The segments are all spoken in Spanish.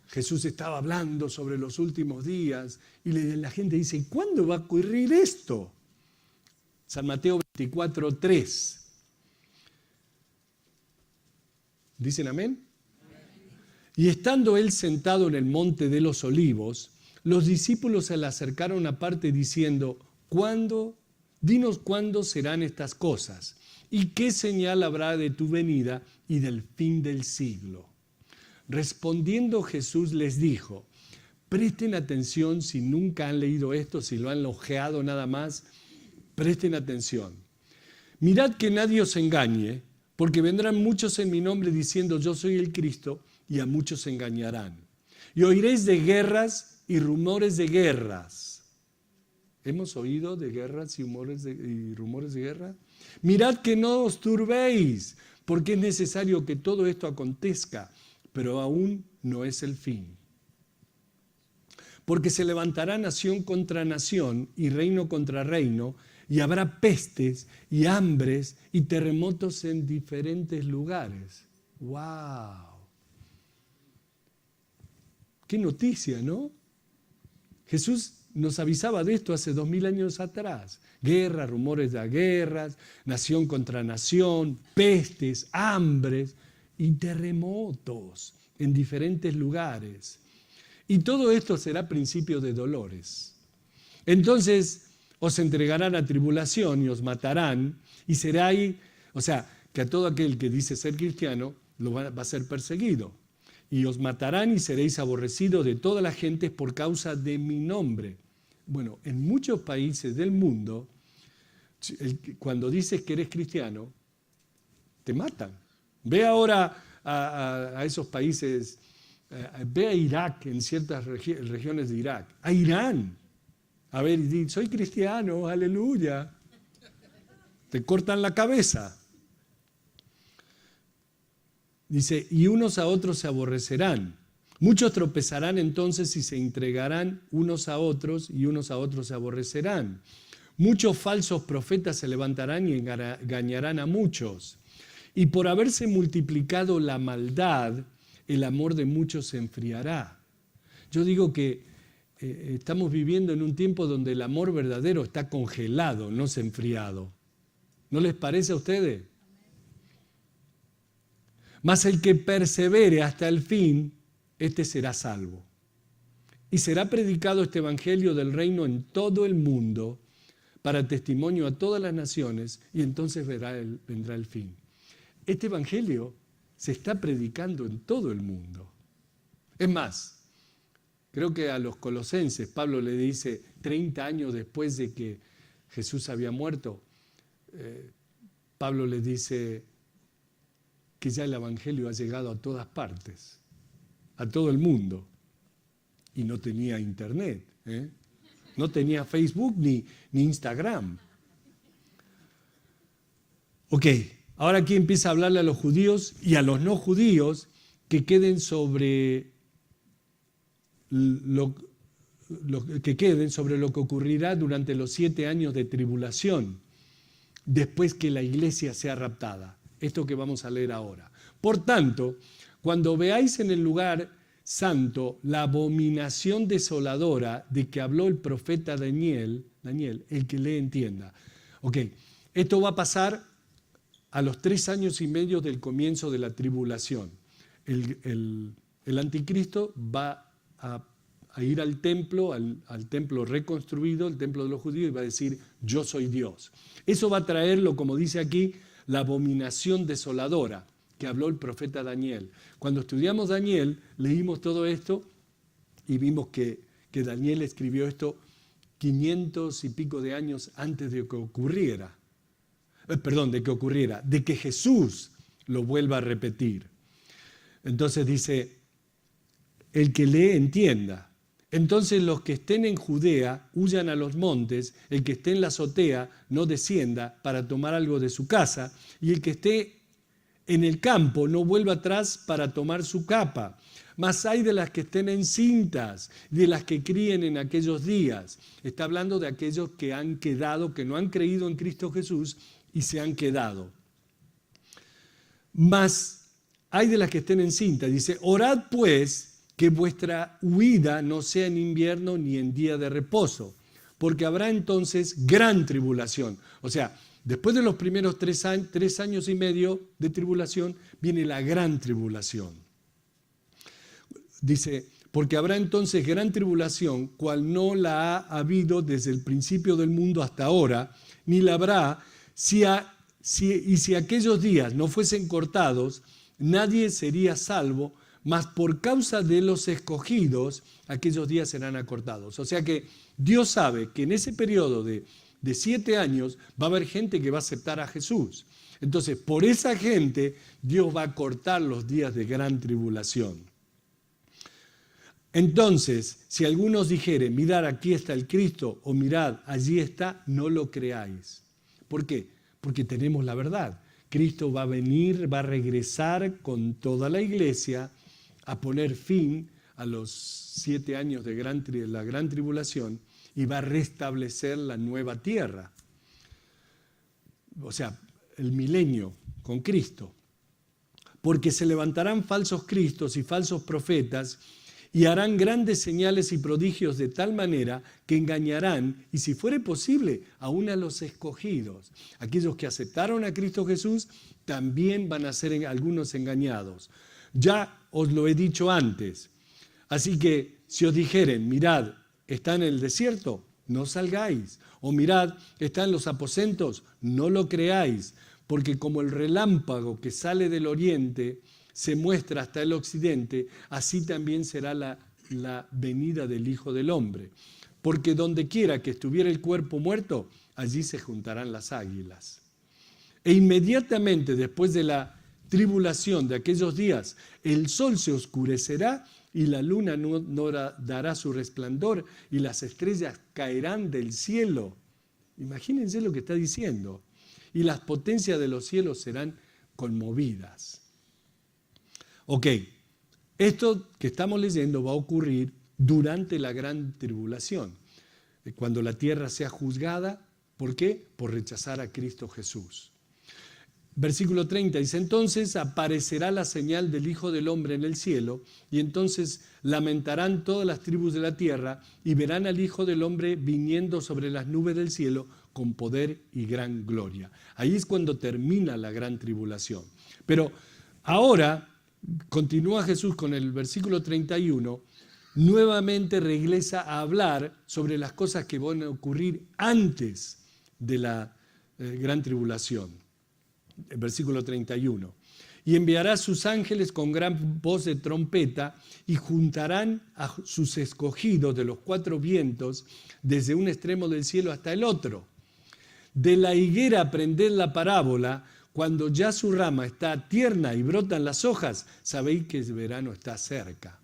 Jesús estaba hablando sobre los últimos días y la gente dice, ¿cuándo va a ocurrir esto? San Mateo 24:3. ¿Dicen amén? Y estando él sentado en el monte de los olivos, los discípulos se le acercaron aparte diciendo, dinos cuándo serán estas cosas y qué señal habrá de tu venida y del fin del siglo. Respondiendo Jesús les dijo, presten atención si nunca han leído esto, si lo han ojeado nada más, presten atención. Mirad que nadie os engañe, porque vendrán muchos en mi nombre diciendo yo soy el Cristo y a muchos engañarán. Y oiréis de guerras y rumores de guerras. ¿Hemos oído de guerras y rumores de guerra? Mirad que no os turbéis, porque es necesario que todo esto acontezca, pero aún no es el fin. Porque se levantará nación contra nación y reino contra reino, y habrá pestes y hambres y terremotos en diferentes lugares. ¡Wow! ¡Qué noticia!, ¿no? Jesús nos avisaba de esto hace 2000 años atrás. Guerras, rumores de guerras, nación contra nación, pestes, hambres y terremotos en diferentes lugares. Y todo esto será principio de dolores. Entonces os entregarán a tribulación y os matarán, y será ahí, o sea, que a todo aquel que dice ser cristiano va a ser perseguido. Y os matarán y seréis aborrecidos de todas las gentes por causa de mi nombre. Bueno, en muchos países del mundo, cuando dices que eres cristiano, te matan. Ve ahora a esos países, ve a Irak, en ciertas regiones de Irak, a Irán. A ver, y di, soy cristiano, aleluya. Te cortan la cabeza. Dice, y unos a otros se aborrecerán. Muchos tropezarán entonces y se entregarán unos a otros y unos a otros se aborrecerán. Muchos falsos profetas se levantarán y engañarán a muchos. Y por haberse multiplicado la maldad, el amor de muchos se enfriará. Yo digo que estamos viviendo en un tiempo donde el amor verdadero está congelado, no se ha enfriado. ¿No les parece a ustedes? Mas el que persevere hasta el fin, este será salvo. Y será predicado este evangelio del reino en todo el mundo para testimonio a todas las naciones y entonces vendrá el fin. Este evangelio se está predicando en todo el mundo. Es más, creo que a los colosenses Pablo le dice 30 años después de que Jesús había muerto, Pablo le dice que ya el evangelio ha llegado a todas partes, a todo el mundo. Y no tenía internet, no tenía Facebook ni Instagram. Ok, ahora aquí empieza a hablarle a los judíos y a los no judíos que queden sobre lo que ocurrirá durante los 7 años de tribulación, después que la iglesia sea raptada. Esto que vamos a leer ahora. Por tanto, cuando veáis en el lugar santo la abominación desoladora de que habló el profeta Daniel, el que le entienda. Ok, esto va a pasar a los 3 años y medio del comienzo de la tribulación. El anticristo va a ir al templo reconstruido, el templo de los judíos, y va a decir, yo soy Dios. Eso va a traerlo, como dice aquí, la abominación desoladora que habló el profeta Daniel. Cuando estudiamos Daniel, leímos todo esto y vimos que Daniel escribió esto 500 y pico de años antes de que ocurriera. De que Jesús lo vuelva a repetir. Entonces dice, el que lee entienda. Entonces los que estén en Judea huyan a los montes, el que esté en la azotea no descienda para tomar algo de su casa, y el que esté en el campo no vuelva atrás para tomar su capa. Mas hay de las que estén encintas, de las que críen en aquellos días. Está hablando de aquellos que han quedado, que no han creído en Cristo Jesús y se han quedado. Mas hay de las que estén encintas. Dice, orad pues que vuestra huida no sea en invierno ni en día de reposo, porque habrá entonces gran tribulación. O sea, después de los primeros 3 años y medio de tribulación, viene la gran tribulación. Dice, porque habrá entonces gran tribulación, cual no la ha habido desde el principio del mundo hasta ahora, ni la habrá, si aquellos días no fuesen cortados, nadie sería salvo, mas por causa de los escogidos, aquellos días serán acortados. O sea que Dios sabe que en ese periodo de 7 años va a haber gente que va a aceptar a Jesús. Entonces, por esa gente, Dios va a cortar los días de gran tribulación. Entonces, si algunos dijeren, mirad, aquí está el Cristo, o mirad, allí está, no lo creáis. ¿Por qué? Porque tenemos la verdad. Cristo va a venir, va a regresar con toda la iglesia a poner fin a los 7 años de la gran tribulación y va a restablecer la nueva tierra. O sea, el milenio con Cristo. Porque se levantarán falsos cristos y falsos profetas y harán grandes señales y prodigios de tal manera que engañarán, y si fuere posible, aún a los escogidos. Aquellos que aceptaron a Cristo Jesús también van a ser algunos engañados. Ya os lo he dicho antes. Así que si os dijeren, mirad, está en el desierto, no salgáis. O mirad, está en los aposentos, no lo creáis. Porque como el relámpago que sale del oriente se muestra hasta el occidente, así también será la venida del Hijo del Hombre. Porque donde quiera que estuviera el cuerpo muerto, allí se juntarán las águilas. E inmediatamente después de la tribulación de aquellos días, el sol se oscurecerá y la luna no dará su resplandor y las estrellas caerán del cielo. Imagínense lo que está diciendo. Y las potencias de los cielos serán conmovidas. Ok, esto que estamos leyendo va a ocurrir durante la gran tribulación, cuando la tierra sea juzgada. ¿Por qué? Por rechazar a Cristo Jesús. Versículo 30 dice, entonces aparecerá la señal del Hijo del Hombre en el cielo, y entonces lamentarán todas las tribus de la tierra, y verán al Hijo del Hombre viniendo sobre las nubes del cielo con poder y gran gloria. Ahí es cuando termina la gran tribulación. Pero ahora continúa Jesús con el versículo 31, nuevamente regresa a hablar sobre las cosas que van a ocurrir antes de la gran tribulación. El versículo 31. Y enviará a sus ángeles con gran voz de trompeta y juntarán a sus escogidos de los 4 vientos desde un extremo del cielo hasta el otro. De la higuera aprended la parábola. Cuando ya su rama está tierna y brotan las hojas, sabéis que el verano está cerca.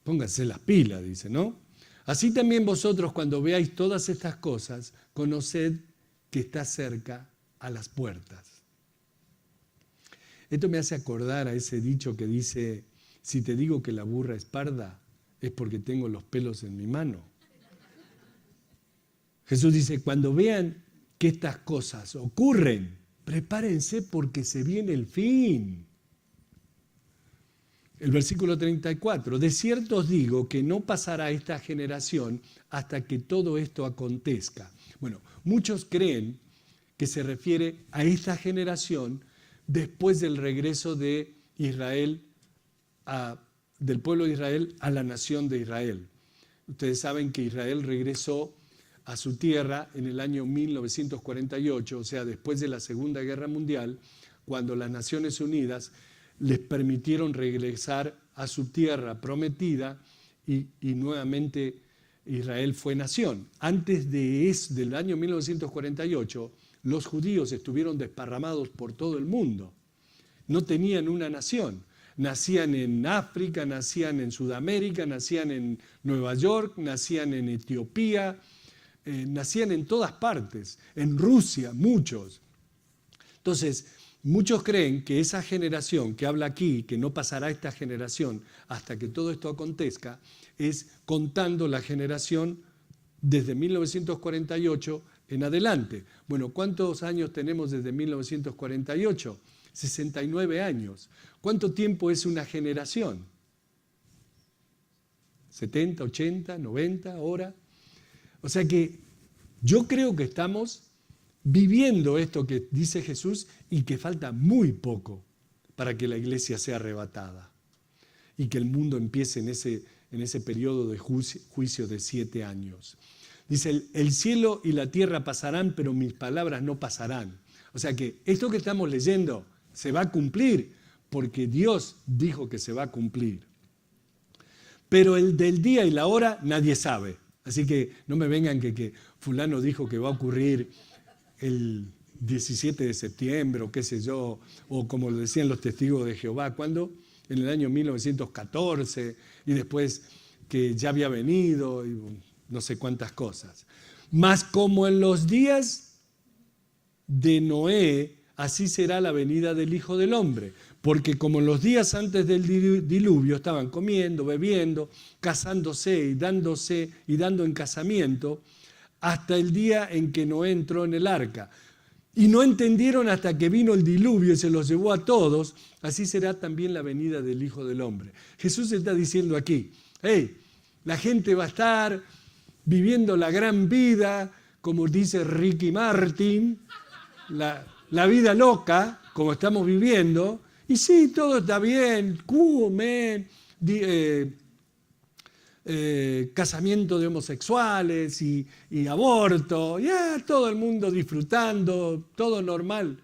Pónganse las pilas, dice, ¿no? Así también vosotros, cuando veáis todas estas cosas, conoced que está cerca a las puertas. Esto me hace acordar a ese dicho que dice, si te digo que la burra es parda, es porque tengo los pelos en mi mano. Jesús dice, cuando vean que estas cosas ocurren, prepárense porque se viene el fin. El versículo 34, de cierto os digo que no pasará esta generación hasta que todo esto acontezca. Bueno, muchos creen que se refiere a esta generación después del regreso de Israel, del pueblo de Israel a la nación de Israel. Ustedes saben que Israel regresó a su tierra en el año 1948, o sea, después de la Segunda Guerra Mundial, cuando las Naciones Unidas les permitieron regresar a su tierra prometida y nuevamente Israel fue nación. Antes del año 1948, los judíos estuvieron desparramados por todo el mundo. No tenían una nación. Nacían en África, nacían en Sudamérica, nacían en Nueva York, nacían en Etiopía, nacían en todas partes, en Rusia, muchos. Entonces, muchos creen que esa generación que habla aquí, que no pasará esta generación hasta que todo esto acontezca, es contando la generación desde 1948 en adelante. Bueno, ¿cuántos años tenemos desde 1948? 69 años. ¿Cuánto tiempo es una generación? 70, 80, 90, ahora. O sea que yo creo que estamos viviendo esto que dice Jesús y que falta muy poco para que la iglesia sea arrebatada y que el mundo empiece en ese periodo de juicio de 7 años. Dice, el cielo y la tierra pasarán, pero mis palabras no pasarán. O sea que esto que estamos leyendo se va a cumplir porque Dios dijo que se va a cumplir. Pero el del día y la hora nadie sabe. Así que no me vengan que fulano dijo que va a ocurrir el 17 de septiembre o qué sé yo, o como lo decían los testigos de Jehová, ¿cuándo? En el año 1914 y después que ya había venido y no sé cuántas cosas. Mas como en los días de Noé, así será la venida del Hijo del Hombre. Porque como en los días antes del diluvio estaban comiendo, bebiendo, casándose y dando en casamiento, hasta el día en que Noé entró en el arca. Y no entendieron hasta que vino el diluvio y se los llevó a todos, así será también la venida del Hijo del Hombre. Jesús está diciendo aquí, hey, la gente va a estar viviendo la gran vida, como dice Ricky Martin, la vida loca, como estamos viviendo, y sí, todo está bien, casamiento de homosexuales y aborto, ya todo el mundo disfrutando, todo normal.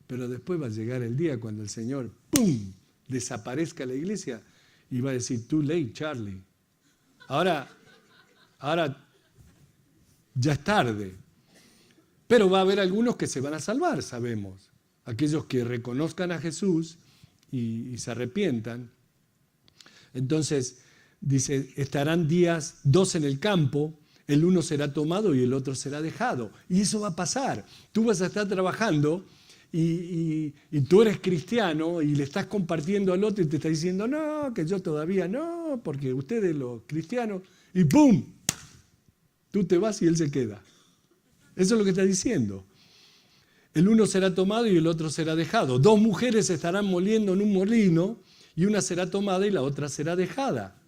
Pero después va a llegar el día cuando el Señor, ¡pum!, desaparezca la iglesia y va a decir, too late, Charlie. Ahora ya es tarde. Pero va a haber algunos que se van a salvar, sabemos. Aquellos que reconozcan a Jesús y se arrepientan. Entonces, dice, estarán días 2 en el campo, el uno será tomado y el otro será dejado. Y eso va a pasar. Tú vas a estar trabajando y tú eres cristiano y le estás compartiendo al otro y te está diciendo, no, que yo todavía no, porque ustedes los cristianos, y ¡pum!, tú te vas y él se queda. Eso es lo que está diciendo. El uno será tomado y el otro será dejado. 2 mujeres estarán moliendo en un molino y una será tomada y la otra será dejada.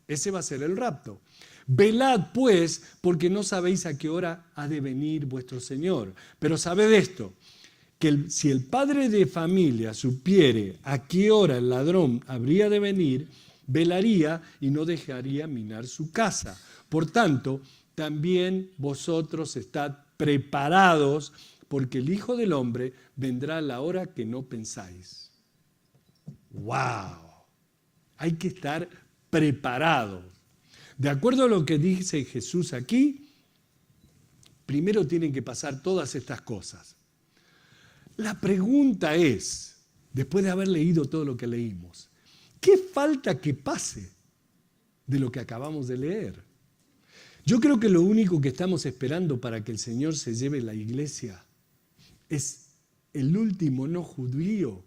Ese va a ser el rapto. Velad pues, porque no sabéis a qué hora ha de venir vuestro Señor. Pero sabed esto, que si el padre de familia supiere a qué hora el ladrón habría de venir, velaría y no dejaría minar su casa. Por tanto, también vosotros estad preparados, porque el Hijo del Hombre vendrá a la hora que no pensáis. ¡Wow! Hay que estar preparados. De acuerdo a lo que dice Jesús aquí, primero tienen que pasar todas estas cosas. La pregunta es, después de haber leído todo lo que leímos, ¿qué falta que pase de lo que acabamos de leer? Yo creo que lo único que estamos esperando para que el Señor se lleve la iglesia es el último no judío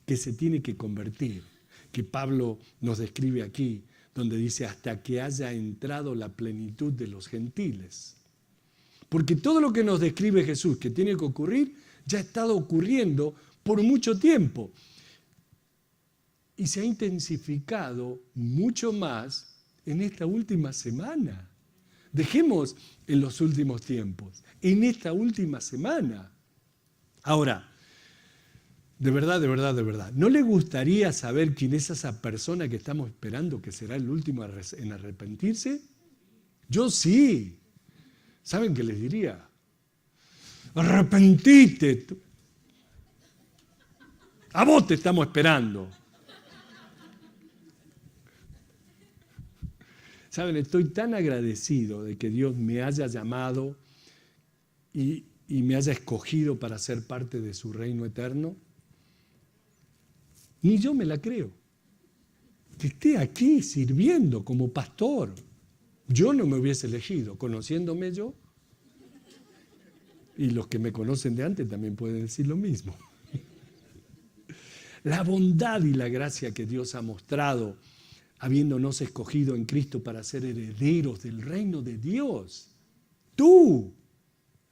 que se tiene que convertir, que Pablo nos describe aquí, donde dice hasta que haya entrado la plenitud de los gentiles. Porque todo lo que nos describe Jesús que tiene que ocurrir, ya ha estado ocurriendo por mucho tiempo. Y se ha intensificado mucho más en esta última semana. Dejemos en los últimos tiempos, en esta última semana. Ahora, de verdad, ¿no le gustaría saber quién es esa persona que estamos esperando que será el último en arrepentirse? Yo sí. ¿Saben qué les diría? Arrepentite. A vos te estamos esperando. Saben, estoy tan agradecido de que Dios me haya llamado y me haya escogido para ser parte de su reino eterno. Ni yo me la creo. Que esté aquí sirviendo como pastor. Yo no me hubiese elegido, conociéndome yo. Y los que me conocen de antes también pueden decir lo mismo. La bondad y la gracia que Dios ha mostrado, habiéndonos escogido en Cristo para ser herederos del reino de Dios. Tú,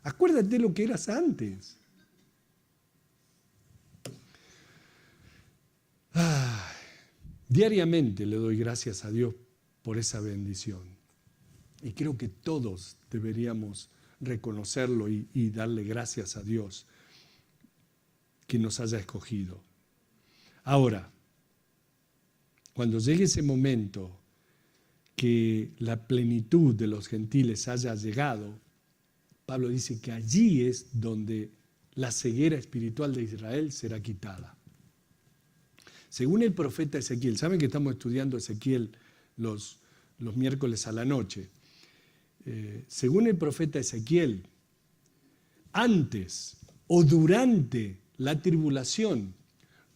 acuérdate lo que eras antes. Diariamente le doy gracias a Dios por esa bendición. Y creo que todos deberíamos reconocerlo y darle gracias a Dios que nos haya escogido. Ahora, cuando llegue ese momento que la plenitud de los gentiles haya llegado, Pablo dice que allí es donde la ceguera espiritual de Israel será quitada. Según el profeta Ezequiel, saben que estamos estudiando Ezequiel los miércoles a la noche. Según el profeta Ezequiel, antes o durante la tribulación,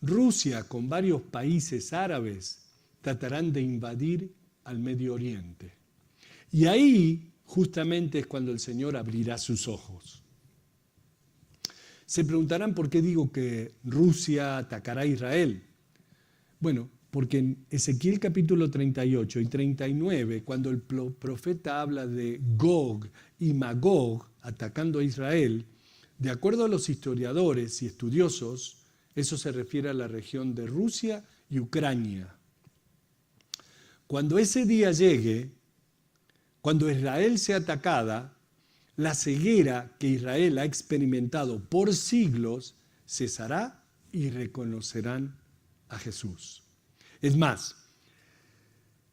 Rusia con varios países árabes tratarán de invadir al Medio Oriente. Y ahí justamente es cuando el Señor abrirá sus ojos. Se preguntarán por qué digo que Rusia atacará a Israel. Bueno, porque en Ezequiel capítulo 38 y 39, cuando el profeta habla de Gog y Magog atacando a Israel, de acuerdo a los historiadores y estudiosos, eso se refiere a la región de Rusia y Ucrania. Cuando ese día llegue, cuando Israel sea atacada, la ceguera que Israel ha experimentado por siglos cesará y reconocerán a Jesús. Es más,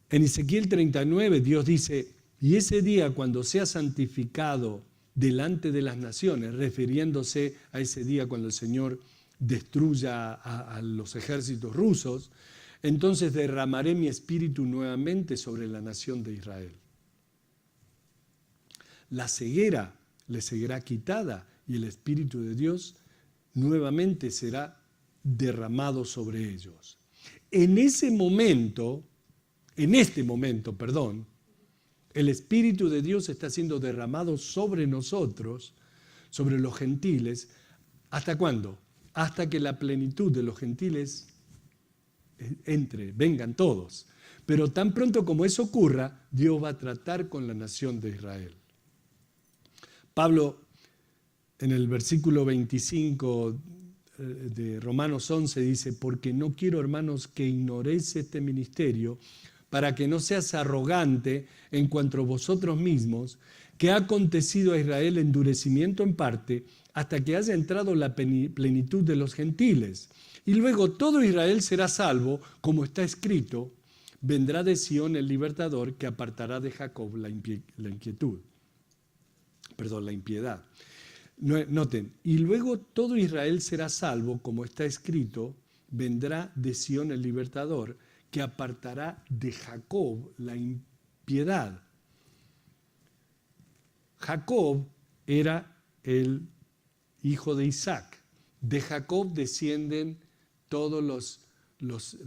en Ezequiel 39 Dios dice, y ese día cuando sea santificado delante de las naciones, refiriéndose a ese día cuando el Señor destruya a los ejércitos rusos, entonces derramaré mi espíritu nuevamente sobre la nación de Israel. La ceguera le será quitada y el Espíritu de Dios nuevamente será derramado sobre ellos. En este momento, el Espíritu de Dios está siendo derramado sobre nosotros, sobre los gentiles. ¿Hasta cuándo? Hasta que la plenitud de los gentiles entre, vengan todos. Pero tan pronto como eso ocurra, Dios va a tratar con la nación de Israel. Pablo, en el versículo 25 de Romanos 11, dice, porque no quiero, hermanos, que ignoréis este ministerio, para que no seas arrogante en cuanto a vosotros mismos, que ha acontecido a Israel endurecimiento en parte, hasta que haya entrado la plenitud de los gentiles. Y luego todo Israel será salvo, como está escrito, vendrá de Sión el libertador, que apartará de Jacob la impiedad. Noten, y luego todo Israel será salvo, como está escrito, vendrá de Sión el libertador, que apartará de Jacob la impiedad. Jacob era el hijo de Isaac. De Jacob descienden todas las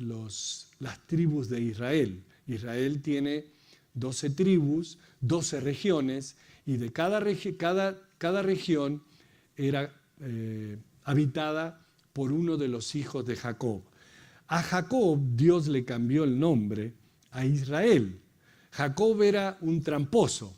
tribus de Israel. Israel tiene 12 tribus, 12 regiones, y de cada región era habitada por uno de los hijos de Jacob. A Jacob Dios le cambió el nombre a Israel. Jacob era un tramposo.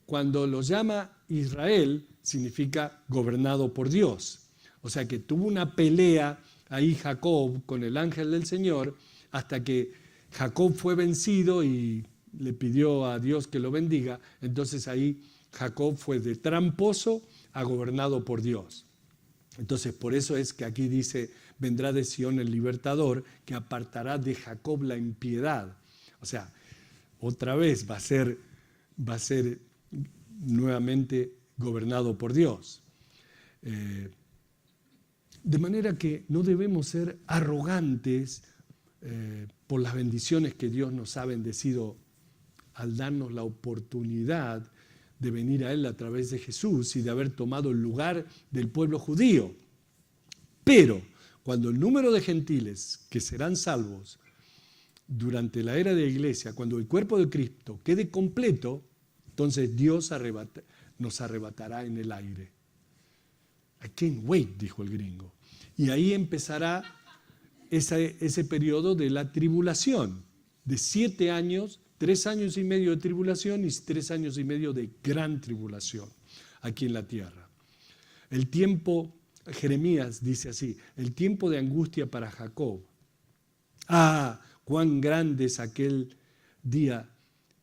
Cuando lo llama Israel, significa gobernado por Dios. O sea que tuvo una pelea ahí Jacob con el ángel del Señor, hasta que Jacob fue vencido y le pidió a Dios que lo bendiga. Entonces ahí Jacob fue de tramposo a gobernado por Dios. Entonces por eso es que aquí dice, vendrá de Sión el libertador, que apartará de Jacob la impiedad. O sea, otra vez va a ser nuevamente gobernado por Dios. De manera que no debemos ser arrogantes por las bendiciones que Dios nos ha bendecido al darnos la oportunidad de venir a Él a través de Jesús y de haber tomado el lugar del pueblo judío. Pero cuando el número de gentiles que serán salvos durante la era de la iglesia, cuando el cuerpo de Cristo quede completo, entonces Dios nos arrebatará en el aire. I can't wait, dijo el gringo. Y ahí empezará ese periodo de la tribulación, de 7 años, 3 años y medio de tribulación y 3 años y medio de gran tribulación aquí en la tierra. El tiempo, Jeremías dice así, el tiempo de angustia para Jacob. cuán grande es aquel día,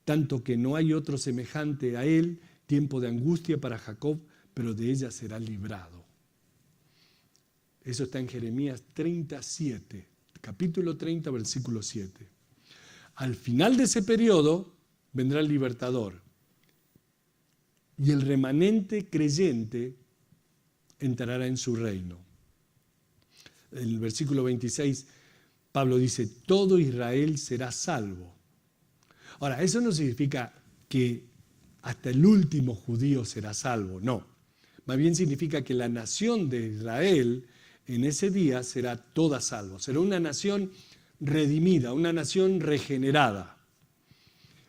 tanto que no hay otro semejante a él, tiempo de angustia para Jacob, pero de ella será librado. Eso está en Jeremías 37, capítulo 30, versículo 7. Al final de ese periodo vendrá el libertador y el remanente creyente entrará en su reino. En el versículo 26, Pablo dice, todo Israel será salvo. Ahora, eso no significa que hasta el último judío será salvo, no. Más bien significa que la nación de Israel en ese día será toda salva. Será una nación redimida, una nación regenerada.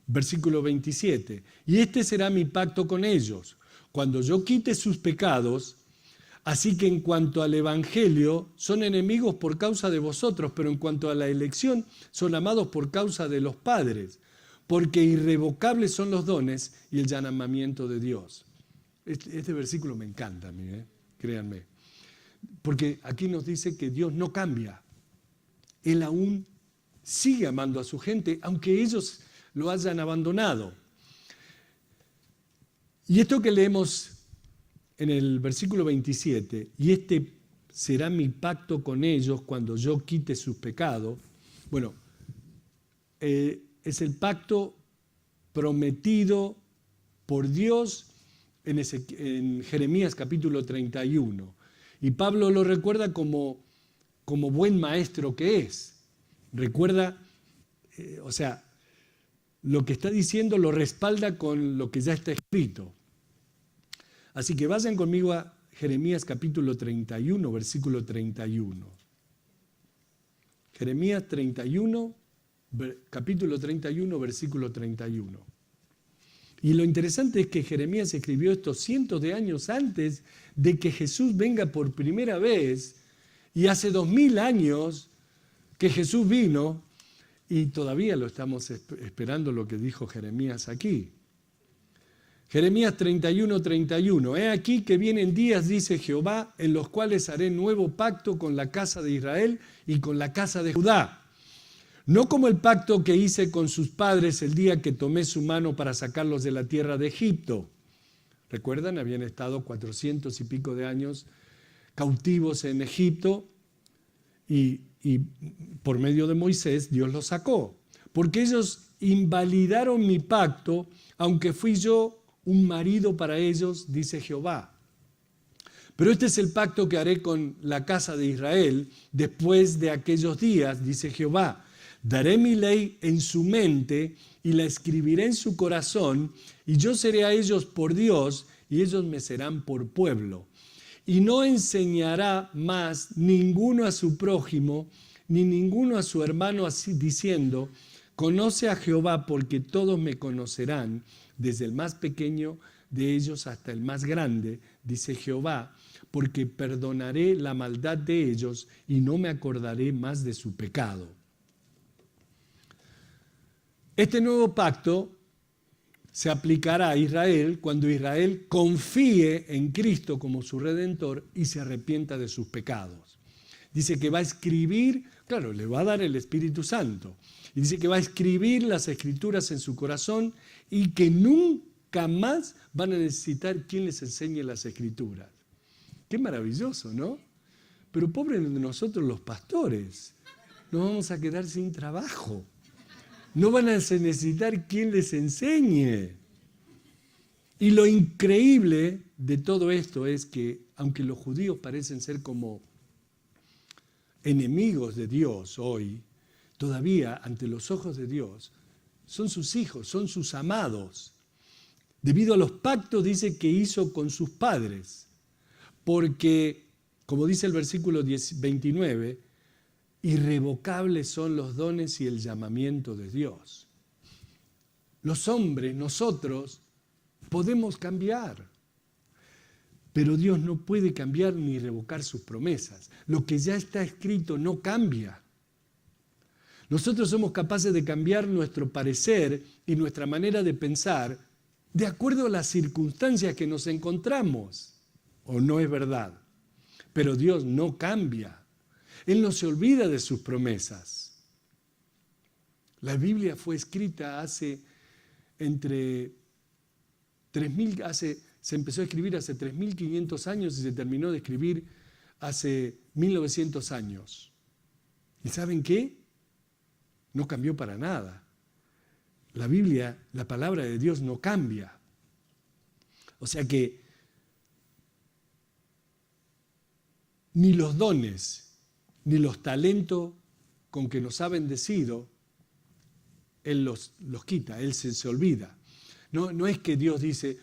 Versículo 27. Y este será mi pacto con ellos, cuando yo quite sus pecados. Así que en cuanto al evangelio, son enemigos por causa de vosotros, pero en cuanto a la elección, son amados por causa de los padres, porque irrevocables son los dones y el llamamiento de Dios. Este versículo me encanta a mí, créanme. Porque aquí nos dice que Dios no cambia. Él aún sigue amando a su gente, aunque ellos lo hayan abandonado. Y esto que leemos en el versículo 27, y este será mi pacto con ellos cuando yo quite sus pecados. Bueno, es el pacto prometido por Dios en Jeremías capítulo 31. Y Pablo lo recuerda como buen maestro que es. Recuerda, lo que está diciendo lo respalda con lo que ya está escrito. Así que vayan conmigo a Jeremías capítulo 31, versículo 31. Jeremías 31, capítulo 31, versículo 31. Y lo interesante es que Jeremías escribió esto cientos de años antes de que Jesús venga por primera vez, y hace 2000 años que Jesús vino, y todavía lo estamos esperando lo que dijo Jeremías aquí. Jeremías 31, 31. He aquí que vienen días, dice Jehová, en los cuales haré nuevo pacto con la casa de Israel y con la casa de Judá. No como el pacto que hice con sus padres el día que tomé su mano para sacarlos de la tierra de Egipto. ¿Recuerdan? Habían estado 400 y pico de años cautivos en Egipto y por medio de Moisés Dios los sacó. Porque ellos invalidaron mi pacto, aunque fui yo un marido para ellos, dice Jehová. Pero este es el pacto que haré con la casa de Israel después de aquellos días, dice Jehová. Daré mi ley en su mente y la escribiré en su corazón, y yo seré a ellos por Dios y ellos me serán por pueblo. Y no enseñará más ninguno a su prójimo, ni ninguno a su hermano así diciendo, conoce a Jehová, porque todos me conocerán, desde el más pequeño de ellos hasta el más grande, dice Jehová, porque perdonaré la maldad de ellos y no me acordaré más de su pecado. Este nuevo pacto se aplicará a Israel cuando Israel confíe en Cristo como su Redentor y se arrepienta de sus pecados. Dice que va a escribir, claro, le va a dar el Espíritu Santo, y dice que va a escribir las Escrituras en su corazón y que nunca más van a necesitar quien les enseñe las Escrituras. Qué maravilloso, ¿no? Pero pobres de nosotros los pastores, nos vamos a quedar sin trabajo. No van a necesitar quien les enseñe. Y lo increíble de todo esto es que, aunque los judíos parecen ser como enemigos de Dios hoy, todavía ante los ojos de Dios son sus hijos, son sus amados. Debido a los pactos, dice, que hizo con sus padres. Porque, como dice el versículo 29, irrevocables son los dones y el llamamiento de Dios. Los hombres, nosotros, podemos cambiar, pero Dios no puede cambiar ni revocar sus promesas. Lo que ya está escrito no cambia. Nosotros somos capaces de cambiar nuestro parecer y nuestra manera de pensar de acuerdo a las circunstancias que nos encontramos. ¿O no es verdad? Pero Dios no cambia. Él no se olvida de sus promesas. La Biblia fue escrita hace entre 3.000, se empezó a escribir hace 3.500 años y se terminó de escribir hace 1.900 años. ¿Y saben qué? No cambió para nada. La Biblia, la palabra de Dios no cambia. O sea que ni los dones, ni los talentos con que nos ha bendecido, Él los quita, Él se olvida. No es que Dios dice,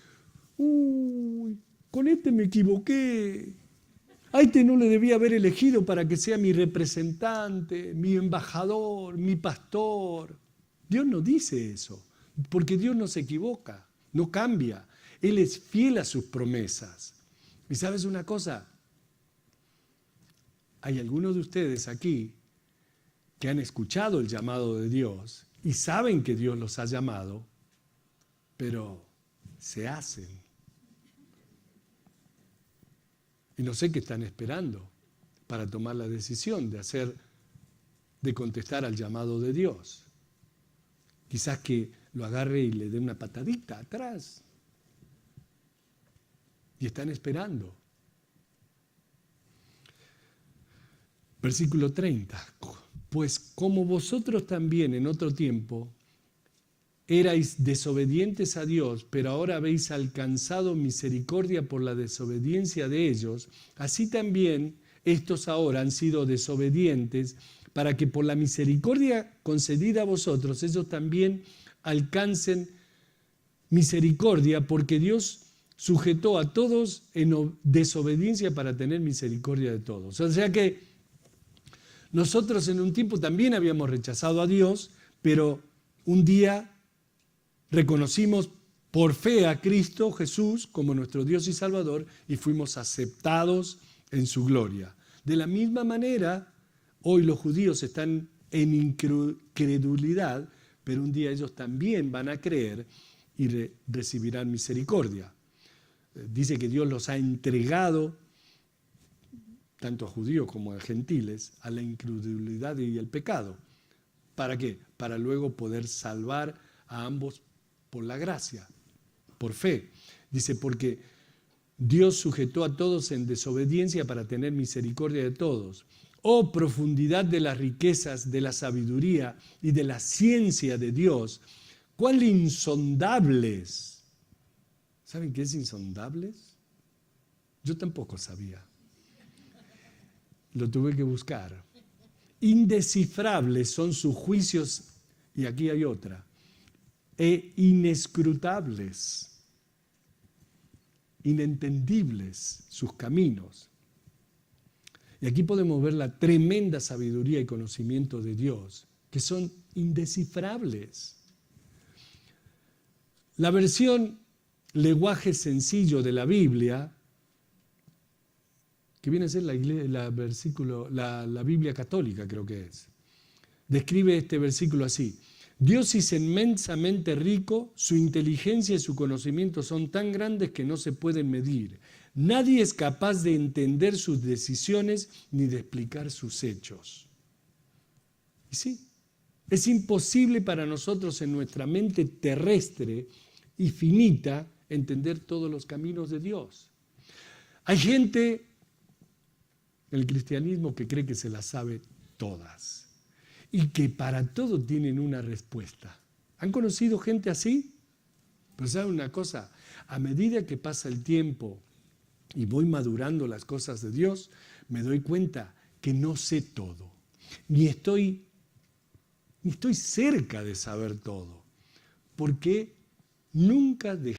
uy, con este me equivoqué, a este no le debía haber elegido para que sea mi representante, mi embajador, mi pastor. Dios no dice eso, porque Dios no se equivoca, no cambia. Él es fiel a sus promesas. ¿Y sabes una cosa? Hay algunos de ustedes aquí que han escuchado el llamado de Dios y saben que Dios los ha llamado, pero se hacen. Y no sé qué están esperando para tomar la decisión de contestar al llamado de Dios. Quizás que lo agarre y le dé una patadita atrás. Y están esperando. Versículo 30. Pues como vosotros también en otro tiempo erais desobedientes a Dios, pero ahora habéis alcanzado misericordia por la desobediencia de ellos, así también estos ahora han sido desobedientes para que por la misericordia concedida a vosotros, ellos también alcancen misericordia, porque Dios sujetó a todos en desobediencia para tener misericordia de todos. O sea que nosotros en un tiempo también habíamos rechazado a Dios, pero un día reconocimos por fe a Cristo Jesús como nuestro Dios y Salvador y fuimos aceptados en su gloria. De la misma manera, hoy los judíos están en incredulidad, pero un día ellos también van a creer y recibirán misericordia. Dice que Dios los ha entregado, tanto a judíos como a gentiles, a la incredulidad y el pecado. ¿Para qué? Para luego poder salvar a ambos por la gracia, por fe. Dice, porque Dios sujetó a todos en desobediencia para tener misericordia de todos. Oh, profundidad de las riquezas, de la sabiduría y de la ciencia de Dios, cuán insondables. ¿Saben qué es insondables? Yo tampoco sabía. Lo tuve que buscar. Indescifrables son sus juicios, y aquí hay otra, e inescrutables, inentendibles sus caminos. Y aquí podemos ver la tremenda sabiduría y conocimiento de Dios, que son indescifrables. La versión lenguaje sencillo de la Biblia, que viene a ser la Biblia católica, creo que es, describe este versículo así: Dios es inmensamente rico, su inteligencia y su conocimiento son tan grandes que no se pueden medir. Nadie es capaz de entender sus decisiones ni de explicar sus hechos. Y sí, es imposible para nosotros en nuestra mente terrestre y finita entender todos los caminos de Dios. Hay gente en el cristianismo que cree que se las sabe todas y que para todo tienen una respuesta. ¿Han conocido gente así? Pero ¿saben una cosa? A medida que pasa el tiempo y voy madurando las cosas de Dios, me doy cuenta que no sé todo, ni estoy cerca de saber todo, porque nunca dejé